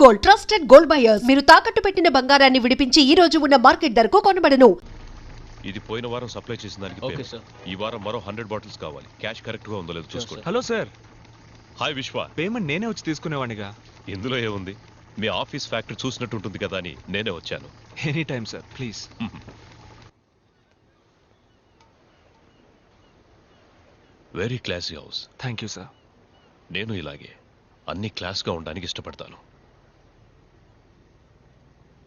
Gold, trusted gold buyers. మీరు తాకట్టు పెట్టిన బంగారాన్ని విడిపించి ఈ రోజు ఉన్న మార్కెట్ ధరకు కొనబడను. ఇది పోయిన వారం సప్లై చేసిన దానికి ఓకే సార్. ఈ వారం మరో 100 బాటిల్స్ కావాలి. క్యాష్ కరెక్ట్ గా ఉందో లేదో చూసుకోండి. హలో సార్, హాయ్ విశ్వ. పేమెంట్ నేనే వచ్చి తీసుకునేవాడిగా. ఇందులో ఏముంది, మీ ఆఫీస్ ఫ్యాక్టరీ చూసినట్టు ఉంటుంది కదా అని నేనే వచ్చాను. Any time sir, please. Very classy house. Thank you sir. నేను ఇలాగే అన్ని క్లాస్గా ఉండడానికి ఇష్టపడతాను.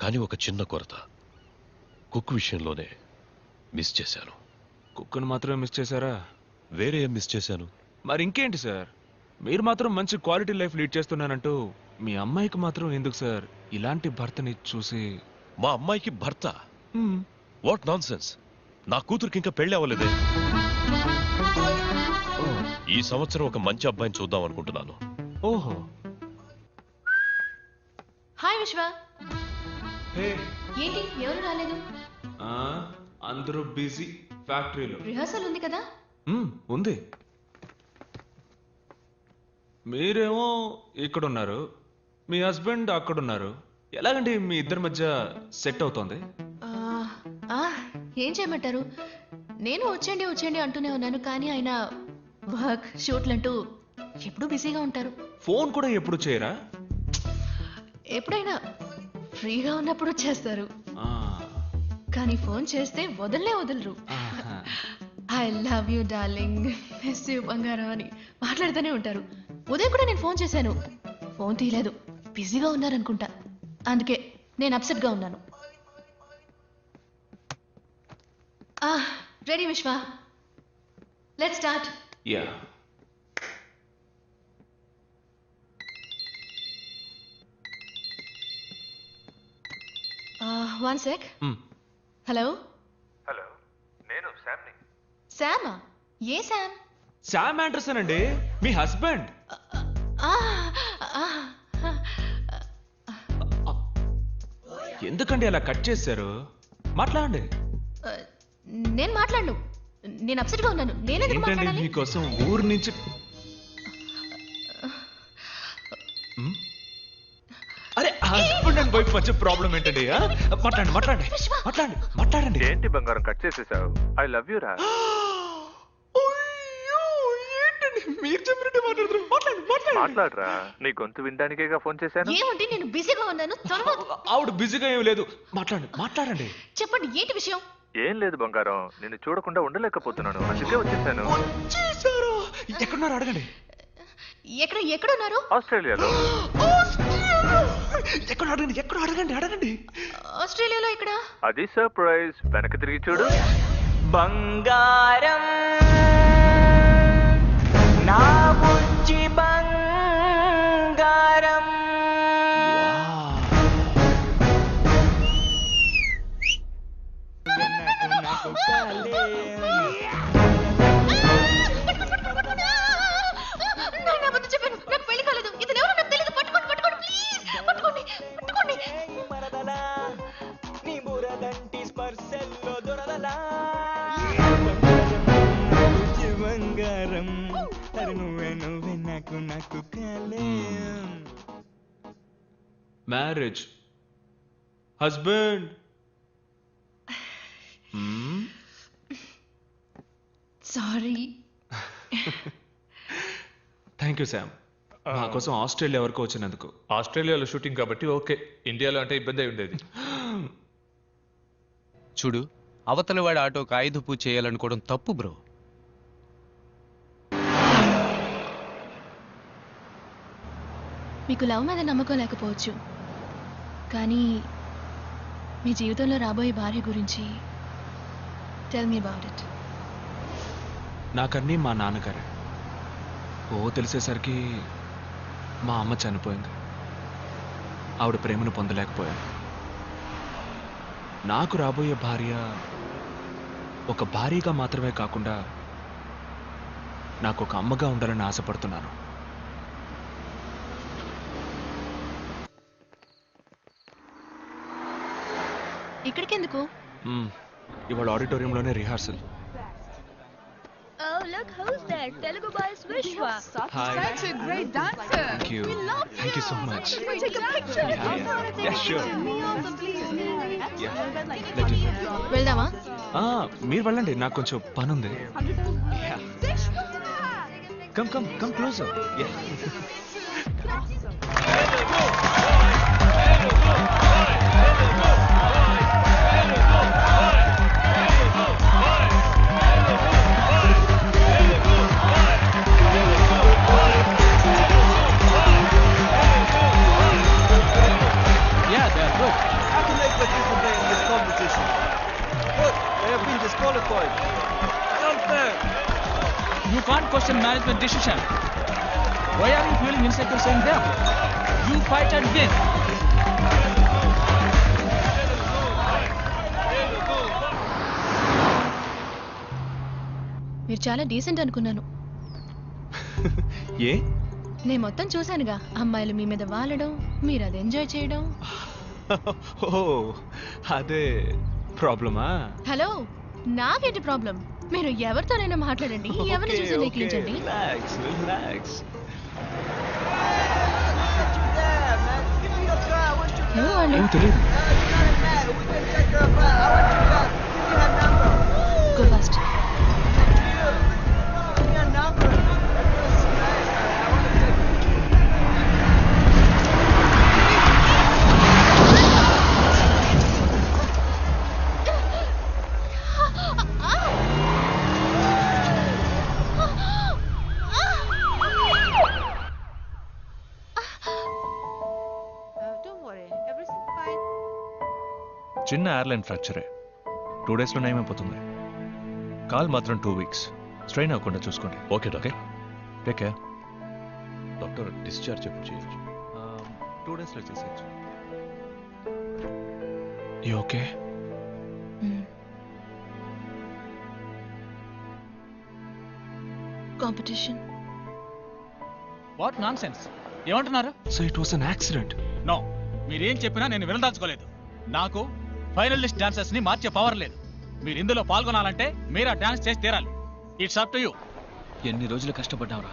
కానీ ఒక చిన్న కొరత, కుక్ విషయంలోనే మిస్ చేశాను. కుక్కను మాత్రమే మిస్ చేశారా? వేరే ఏం మిస్ చేశాను? మరి ఇంకేంటి సార్, మీరు మాత్రం మంచి క్వాలిటీ లైఫ్ లీడ్ చేస్తున్నానంటూ మీ అమ్మాయికి మాత్రం ఎందుకు సార్ ఇలాంటి భర్తని చూసి? మా అమ్మాయికి భర్త? What non sense. నా కూతురికి ఇంకా పెళ్లి అవ్వలేదే. ఈ సంవత్సరం ఒక మంచి అబ్బాయిని చూద్దాం అనుకుంటున్నాను. ఓహో. హాయ్ విశ్వ. హే, ఏంటి ఎవరు రాలేదు? అందరూ బిజీ ఫ్యాక్టరీలో. రిహర్సల్ ఉంది కదా? ఉంది. మీరేమో ఇక్కడున్నారు, మీ హస్బెండ్ అక్కడున్నారు. ఎలాగండి మీ ఇద్దరి మధ్య సెట్ అవుతోంది? ఏం చేయమంటారు, నేను వచ్చేయండి వచ్చేయండి అంటూనే ఉన్నాను, కానీ ఆయన వర్క్ షూట్లంటూ ఎప్పుడూ బిజీగా ఉంటారు. ఫోన్ కూడా ఎప్పుడు చేయరా? ఎప్పుడైనా ఫ్రీగా ఉన్నప్పుడు చేస్తారు, కానీ ఫోన్ చేస్తే వదలరు. I love you darling, miss you బంగారం అని మాట్లాడుతూనే ఉంటారు. ఉదయం కూడా నేను ఫోన్ చేశాను, ఫోన్ తీయలేదు, బిజీగా ఉన్నారనుకుంటా. అందుకే నేను అప్సెట్ గా ఉన్నాను. రెడీ విశ్వ, let's start. Yeah. One sec. Hello. Hello, నేను శామ్ని. శామా? ఏ శామ్? శామ్ ఆండర్సన్ అండి, మీ హస్బెండ్. ఎందుకండి అలా కట్ చేశారు? మాట్లాడండి. నేను మాట్లాడను, నేను అప్సెట్ గా ఉన్నాను. నేనెందుకు మాట్లాడాలి? మీకోసం ఊరు నుంచి అరే, హస్బెండ్ అండ్ వైఫ్ మధ్య ప్రాబ్లం ఏంటండి? మాట్లాడండి. ఏంటి బంగారం కట్ చేసేసావు? ఐ లవ్ యూ రా. మీరు చెప్పినట్టు మాట్లాడరా, నీ గొంతు వినడానికేగా ఫోన్ చేశాను. ఏమండి, నేను బిజీగా ఉన్నాను. ఆవిడ బిజీగా ఏం లేదు, మాట్లాడండి. చెప్పండి, ఏంటి విషయం? ఏం లేదు బంగారం, నిన్ను చూడకుండా ఉండలేకపోతున్నాను, అందుకే వచ్చేసాను. ఎక్కడున్నారు అడగండి. ఎక్కడున్నారు? ఆస్ట్రేలియాలో. ఎక్కడ అడగండి. ఆస్ట్రేలియాలో ఎక్కడ? అది సర్ప్రైజ్, వెనక్కి తిరిగి చూడు. బంగారం నా బుజ్జి బంగారం. నాకు పెళ్లి కాలేదు, ఇతను ఎవరో నాకు తెలియదు. పట్టుకోండి ప్లీజ్, పట్టుకోండి. నీ బురదంటి స్పర్శల్లో దొరదలా. బంగారం నువ్వే నాకు కలేం. Marriage, husband. Sorry. Thank you Sam, మా కోసం ఆస్ట్రేలియా వరకు వచ్చినందుకు. ఆస్ట్రేలియాలో షూటింగ్ కాబట్టి ఓకే, ఇండియాలో అంటే ఇబ్బంది అయి ఉండేది. చూడు, అవతల వాడి ఆటోకి ఆయుధ పూజ చేయాలనుకోవడం తప్పు బ్రో. మీకు లవ్ మీద నమ్మకం లేకపోవచ్చు, కానీ మీ జీవితంలో రాబోయే భార్య గురించి టెల్ మీ అబౌట్ ఇట్. నాకన్నీ మా నాన్నగారే. తెలిసేసరికి మా అమ్మ చనిపోయింది. ఆవిడ ప్రేమను పొందలేకపోయాను. నాకు రాబోయే భార్య ఒక భార్యగా మాత్రమే కాకుండా నాకు ఒక అమ్మగా ఉండాలని ఆశపడుతున్నాను. ఇక్కడికెందుకు? ఇవాళ ఆడిటోరియంలోనే rehearsal. Oh, look Look who's there. Telugu boy is Vishwa. Hi. Such a great dancer. Thank you. We love Thank you so much. Can we take a picture? Yeah, sure. Me also, please. Yeah. Let me. వెళ్దామా? మీరు వెళ్ళండి, నాకు కొంచెం పని ఉంది. Come closer. How can they participate in this competition? Look, they have been disqualified. Unfair. You can't question management decision. Why are you feeling insecure saying them? You fight and win. మీరు చాలా decent అనుకున్నాను. ఏ? నేను మొత్తం చూశానుగా, అమ్మాయిలు మీ మీద వాలడం, మీరు అది ఎంజాయ్ చేయడం. ఓ అదే ప్రాబ్లమా? హలో, నాకేంటి ప్రాబ్లం? మీరు ఎవరితోనైనా మాట్లాడండి, ఎవరిని చూసి నెక్కించండి. రిలాక్స్. ఎవరు వాళ్ళు? ఏం తెలియదు. Go fast. చిన్న ఎయిర్లైన్ ఫ్రాక్చరే, 2 డేస్లో నయమైపోతుంది. కాల్ మాత్రం 2 వీక్స్. స్ట్రెయిన్ అవ్వకుండా చూసుకోండి. Okay doctor. Take care. Doctor discharge ఎప్పుడు చేయొచ్చు? 2 డేస్లో చేసేయచ్చు. You okay? Competition. What nonsense? ఏమంటున్నారు? So it was an accident. No, మీరేం చెప్పినా నేను వినదాల్చుకోలేదు. నాకు ఫైనలిస్ట్ డాన్సర్స్ ని మార్చే పవర్ లేదు. మీరు ఇందులో పాల్గొనాలంటే మీరు ఆ డాన్స్ చేసి తీరాలి. It's up to you. ఎన్ని రోజులు కష్టపడ్డావురా.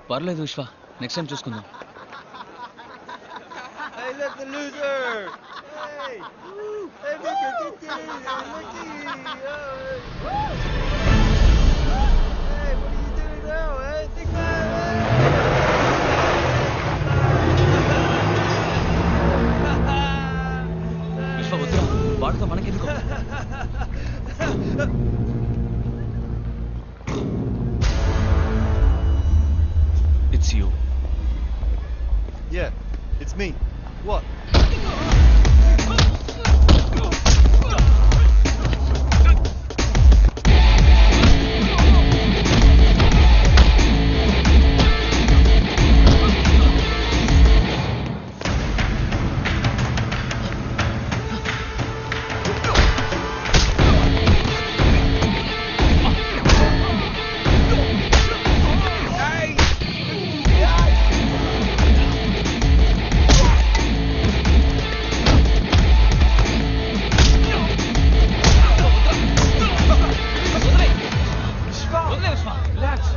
పర్లేదు విశ్వ, నెక్స్ట్ టైం చూసుకుందాం. Hey, look, the loser! Hey! Hey, look at this! Hey, what are you doing now? Hey, think విశ్వ వద్దురా, వాడితో మనకెందుకు? It's you. Yeah, it's me. What?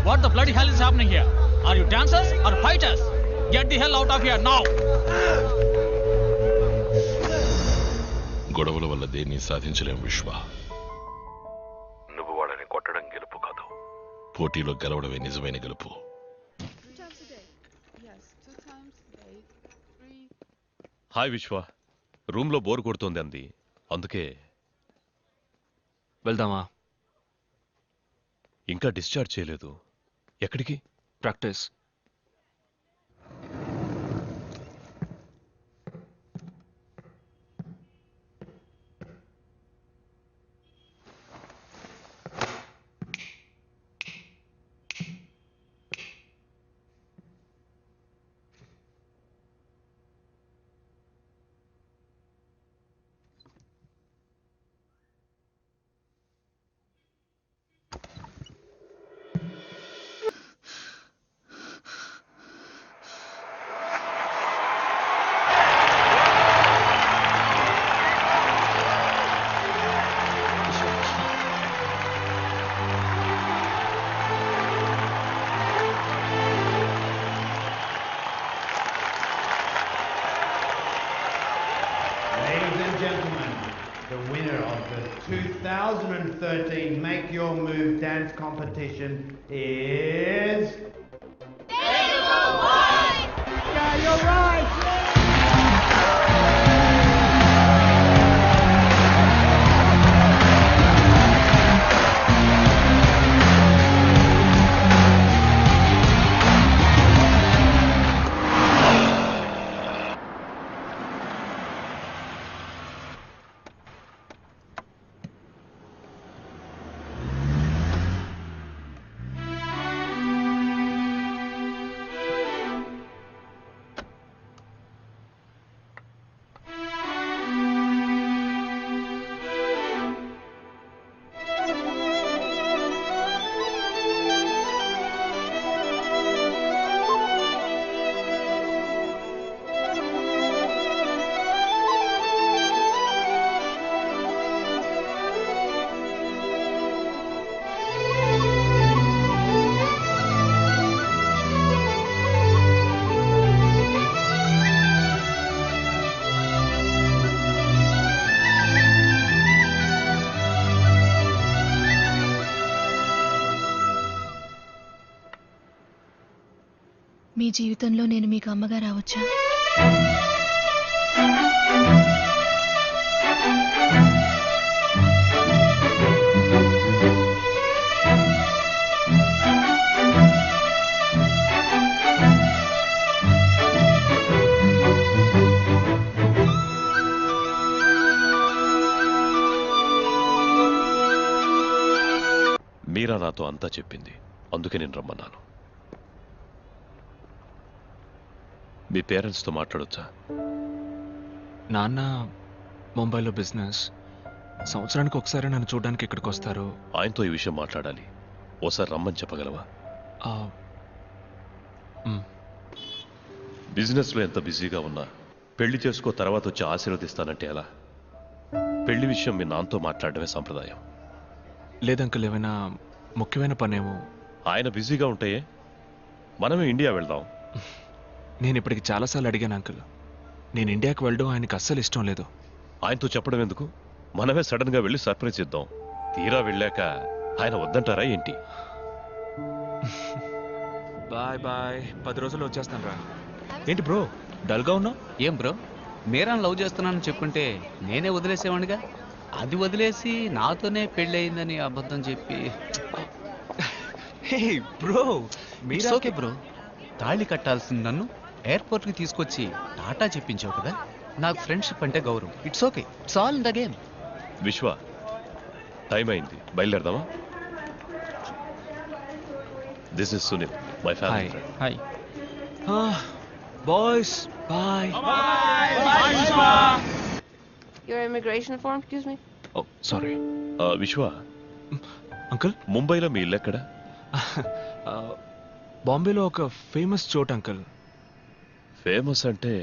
What the bloody hell is happening here? Are you dancers or fighters? Get the hell out of here now! గొడవల వల్ల దేన్ని సాధించలేం విశ్వ. నువ్వు వాళ్ళని కొట్టడం గెలుపు కాదు, పోటీలో గెలవడమే నిజమైన గెలుపు. హాయ్ విశ్వ, రూమ్లో బోర్ కొడుతోంది అంది, అందుకే. వెళ్దామా? ఇంకా డిశ్చార్జ్ చేయలేదు. ఎక్కడికి? Practice. and gentlemen, the winner of the 2013 Make Your Move dance competition is... Yeah, you're right! మీ జీవితంలో నేను మీకు అమ్మగా రావచ్చా? మీరా నాతో అంతా చెప్పింది, అందుకే నేను రమ్మన్నాను. మీ పేరెంట్స్తో మాట్లాడొచ్చా? నాన్న ముంబైలో బిజినెస్, సంవత్సరానికి ఒకసారి నన్ను చూడడానికి ఇక్కడికి వస్తారు. ఆయనతో ఈ విషయం మాట్లాడాలి, ఓసారి రమ్మని చెప్పగలవా? బిజినెస్లో ఎంత బిజీగా ఉన్నా పెళ్లి చేసుకో తర్వాత వచ్చి ఆశీర్వదిస్తానంటే ఎలా? పెళ్లి విషయం మీ నాన్నతో మాట్లాడడమే సంప్రదాయం. లేదంకల్, ఏమైనా ముఖ్యమైన పనేమో. ఆయన బిజీగా ఉంటాయే, మనమే ఇండియా వెళ్దాం. నేను ఇప్పటికి చాలాసార్లు అడిగాను అంకుల్, నేను ఇండియాకి వెళ్ళడం ఆయనకి అస్సలు ఇష్టం లేదు. ఆయనతో చెప్పడం ఎందుకు, మనమే సడన్ గా వెళ్ళి సర్ప్రైజ్ ఇద్దాం. తీరా వెళ్ళాక ఆయన వద్దంటారా ఏంటి? బాయ్ బాయ్, 10 రోజుల్లో వచ్చేస్తాను రా. ఏంటి బ్రో డల్గా ఉన్నావు? ఏం బ్రో, మీరాని లవ్ చేస్తున్నానని చెప్పుంటే నేనే వదిలేసేవాడిగా. అది వదిలేసి నాతోనే పెళ్ళి అయిందని అబద్ధం చెప్పి. హే బ్రో, మీరా ఓకే బ్రో, తాళి కట్టాల్సిన నన్ను ఎయిర్పోర్ట్కి తీసుకొచ్చి టాటా చెప్పించావు కదా. నాకు ఫ్రెండ్షిప్ అంటే గౌరవం. It's okay, it's all in the game. Vishwa, time అయింది, బయలుదేరదామా? This is Sunil, my family friend. Hi boys, bye. Your immigration form, excuse me. Oh sorry. Vishwa uncle, ముంబైలో మీ ఇల్లు ఎక్కడ? బాంబేలో ఒక ఫేమస్ చోట్ అంకుల్. ఫేమస్ అంటే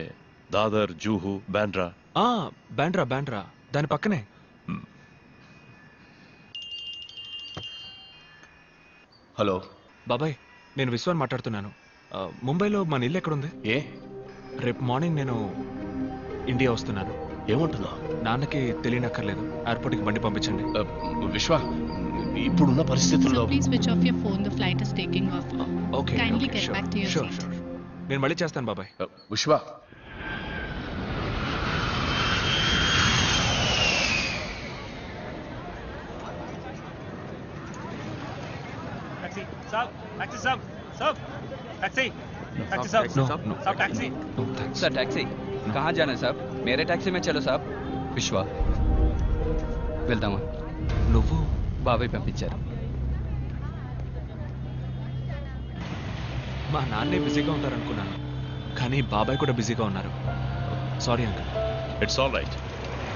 దాదర్, జూహు, బాండ్రా. బాండ్రా బాండ్రా, దాని పక్కనే. హలో బాబాయ్, నేను విశ్వాన్ మాట్లాడుతున్నాను. ముంబైలో మన ఇల్లు ఎక్కడుంది? రేపు మార్నింగ్ నేను ఇండియా వస్తున్నాను. ఏమంటున్నా? నాన్నకి తెలియనక్కర్లేదు, ఎయిర్పోర్ట్కి బండి పంపించండి. విశ్వ, ఇప్పుడున్న పరిస్థితుల్లో Please switch off your phone. The flight is taking off. Okay, Kindly get back to your sure seat. Sure, నేను మళ్ళీ చేస్తాను బాబాయ్. విశ్వ, टैक्सी साहब, टैक्सी साहब, साहब टैक्सी, टैक्सी साहब, साहब टैक्सी. सर टैक्सी कहाँ जाना है साहब? मेरे टैक्सी में चलो साहब. విశ్వ వెళ్దామా? నువ్వు బాబాయ్ పంపించారు. మా నాన్నే బిజీగా ఉంటారనుకున్నాను, కానీ బాబాయ్ కూడా బిజీగా ఉన్నారు. Sorry uncle. It's all right.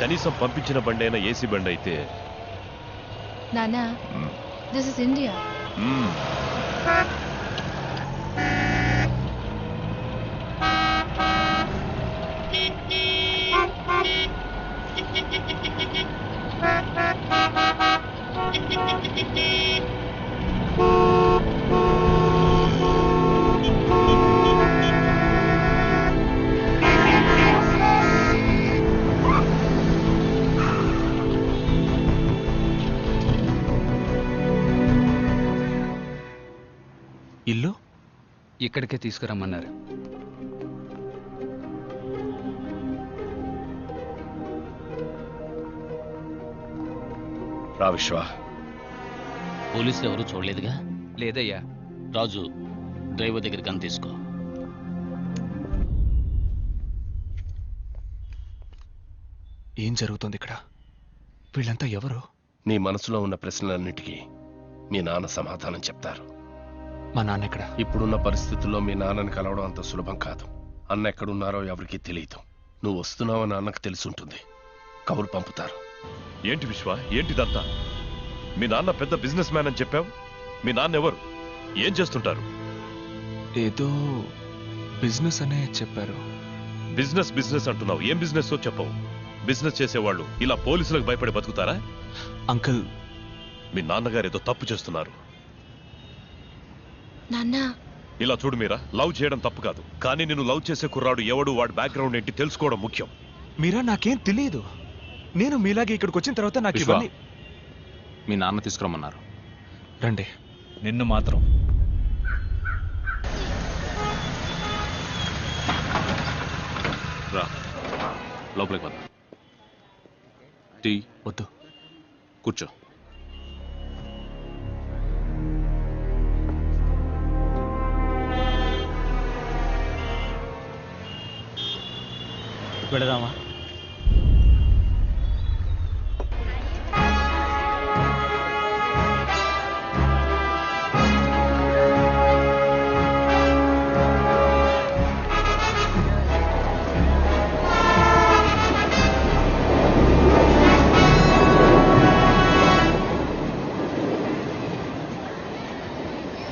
కనీసం పంపించిన బండి అయినా ఏసీ బండి అయితే. Nana, this is India. ఇల్లు ఇక్కడికే తీసుకురమ్మన్నారు. రా విశ్వ. పోలీసులు ఎవరు చూడలేదుగా? లేదయ్యా. రాజు, డ్రైవర్ దగ్గర గన్ తీసుకో. ఏం జరుగుతుంది ఇక్కడ? వీళ్ళంతా ఎవరు? నీ మనసులో ఉన్న ప్రశ్నలన్నిటికీ మీ నాన్న సమాధానం చెప్తారు. మా నాన్న ఎక్కడ? ఇప్పుడున్న పరిస్థితుల్లో మీ నాన్నని కలవడం అంత సులభం కాదు. అన్న ఎక్కడున్నారో ఎవరికీ తెలియదు. నువ్వు వస్తున్నావని అన్నకు తెలుసుంటుంది. కబురు పంపుతారు. ఏంటి విశ్వ, ఏంటిదంతా? మీ నాన్న పెద్ద బిజినెస్ మ్యాన్ అని చెప్పావు. మీ నాన్న ఎవరు? ఏం చేస్తుంటారు? ఏదో బిజినెస్ అనే చెప్పారు. బిజినెస్ బిజినెస్ అంటున్నావు. ఏం బిజినెస్ చెప్పవు. బిజినెస్ చేసేవాళ్ళు ఇలా పోలీసులకు భయపడి బతుకుతారా? అంకుల్, మీ నాన్నగారు ఏదో తప్పు చేస్తున్నారు. నాన్నా, ఇలా చూడు మీరా, లవ్ చేయడం తప్పు కాదు, కానీ నేను లవ్ చేసే కుర్రాడు ఎవడు, వాడి బ్యాక్గ్రౌండ్ ఏంటి తెలుసుకోవడం ముఖ్యం. మీరా, నాకేం తెలియదు. నేను మీలాగే ఇక్కడికి వచ్చిన తర్వాత నాకు విశ్వ, ఇవన్నీ... మీ నాన్న తీసుకురమ్మన్నారు. రండి. నిన్ను మాత్రం రా, లోపలికి వద్దాం. టీ వద్దు, కూర్చో. వెళదామా?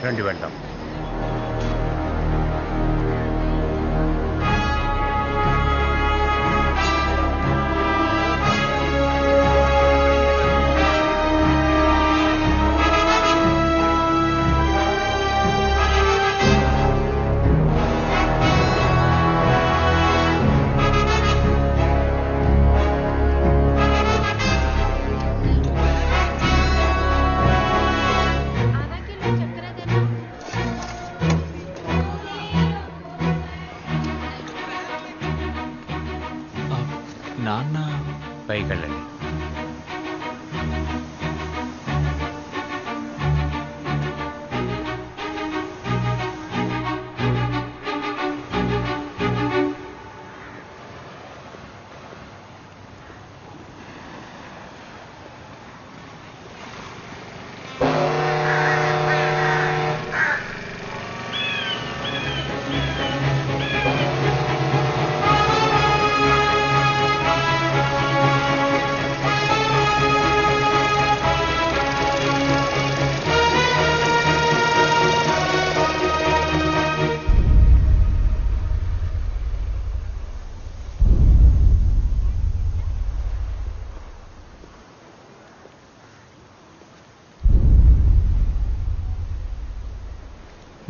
రండి వెళ్దాం. నాన్న పైకి వెళ్ళండి.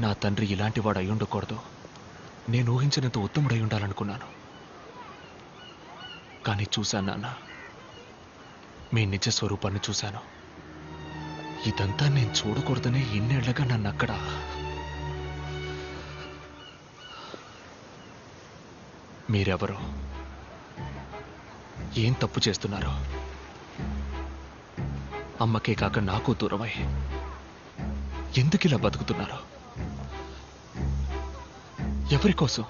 నా తండ్రి ఇలాంటి వాడు అయి ఉండకూడదు. నేను ఊహించినంత ఉత్తముడై ఉండాలనుకున్నాను. కానీ చూశాను నాన్న, మీ నిజ స్వరూపాన్ని చూశాను. ఇదంతా నేను చూడకూడదనే ఇన్నేళ్లగా నన్ను అక్కడ... మీరెవరు? ఏం తప్పు చేస్తున్నారు? అమ్మకే కాక నాకు దూరమై ఎందుకు ఇలా బతుకుతున్నారు? ఎవరి కోసం?